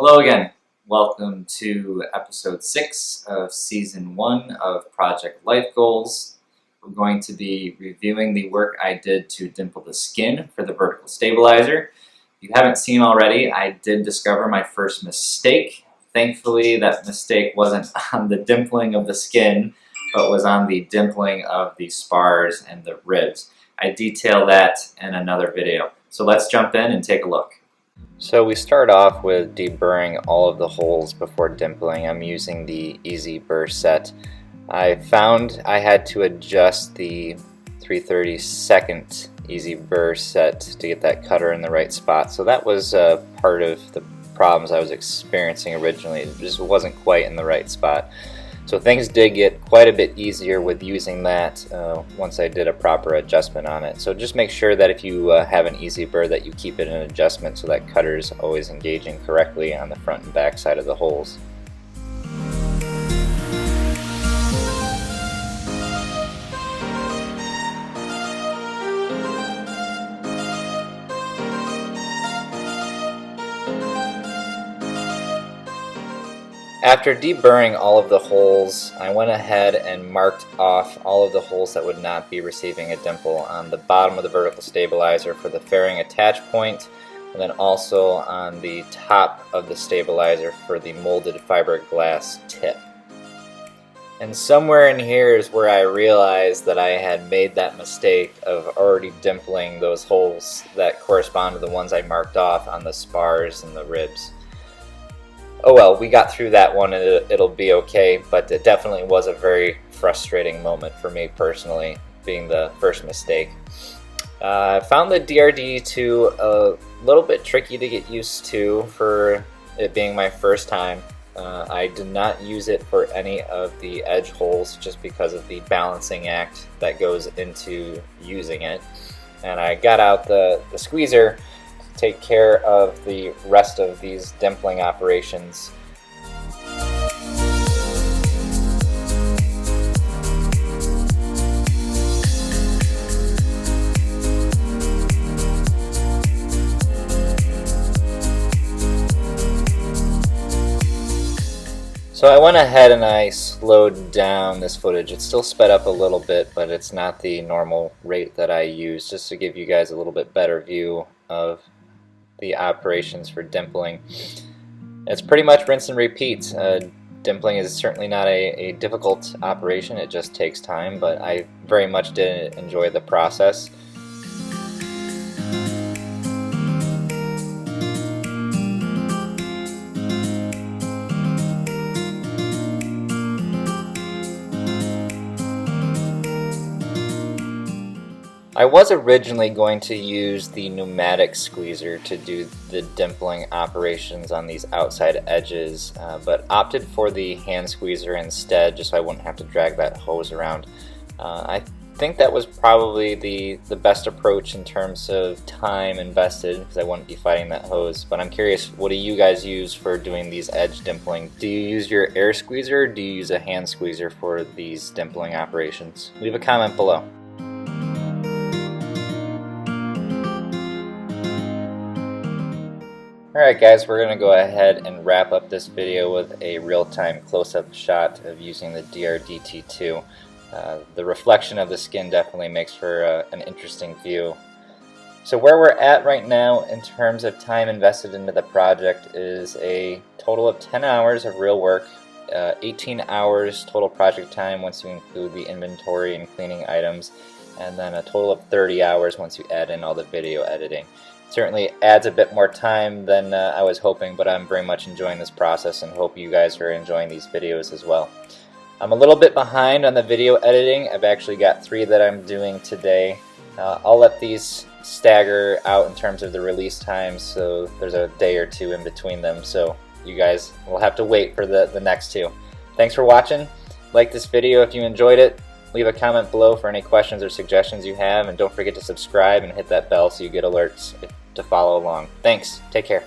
Hello again. Welcome to episode 6 of season 1 of Project Life Goals. We're going to be reviewing the work I did to dimple the skin for the vertical stabilizer. If you haven't seen already, I did discover my first mistake. Thankfully, that mistake wasn't on the dimpling of the skin, but was on the dimpling of the spars and the ribs. I detail that in another video. So let's jump in and take a look. So we start off with deburring all of the holes before dimpling. I'm using the Easy Burr set. I found I had to adjust the 3/32 Easy Burr set to get that cutter in the right spot. So that was part of the problems I was experiencing originally. It just wasn't quite in the right spot. So things did get quite a bit easier with using that once I did a proper adjustment on it. So just make sure that if you have an Easy Burr that you keep it in adjustment so that cutter is always engaging correctly on the front and back side of the holes. After deburring all of the holes, I went ahead and marked off all of the holes that would not be receiving a dimple on the bottom of the vertical stabilizer for the fairing attach point, and then also on the top of the stabilizer for the molded fiberglass tip. And somewhere in here is where I realized that I had made that mistake of already dimpling those holes that correspond to the ones I marked off on the spars and the ribs. Oh well, we got through that one and it'll be okay, but it definitely was a very frustrating moment for me personally, being the first mistake. I found the DRD2 a little bit tricky to get used to for it being my first time. I did not use it for any of the edge holes just because of the balancing act that goes into using it. And I got out the squeezer take care of the rest of these dimpling operations. So I went ahead and I slowed down this footage. It's still sped up a little bit, but it's not the normal rate that I use, just to give you guys a little bit better view of the operations for dimpling. It's pretty much rinse and repeat. Dimpling is certainly not a difficult operation, it just takes time, but I very much did enjoy the process. I was originally going to use the pneumatic squeezer to do the dimpling operations on these outside edges, but opted for the hand squeezer instead just so I wouldn't have to drag that hose around. I think that was probably the best approach in terms of time invested because I wouldn't be fighting that hose. But I'm curious, what do you guys use for doing these edge dimpling? Do you use your air squeezer or do you use a hand squeezer for these dimpling operations? Leave a comment below. Alright guys, we're going to go ahead and wrap up this video with a real-time close-up shot of using the DRDT2. The reflection of the skin definitely makes for an interesting view. So where we're at right now in terms of time invested into the project is a total of 10 hours of real work, 18 hours total project time once you include the inventory and cleaning items, and then a total of 30 hours once you add in all the video editing. Certainly adds a bit more time than I was hoping, but I'm very much enjoying this process and hope you guys are enjoying these videos as well. I'm a little bit behind on the video editing. I've actually got 3 that I'm doing today. I'll let these stagger out in terms of the release times, so there's a day or 2 in between them, so you guys will have to wait for the next 2. Thanks for watching. Like this video if you enjoyed it. Leave a comment below for any questions or suggestions you have, and don't forget to subscribe and hit that bell so you get alerts to follow along. Thanks. Take care.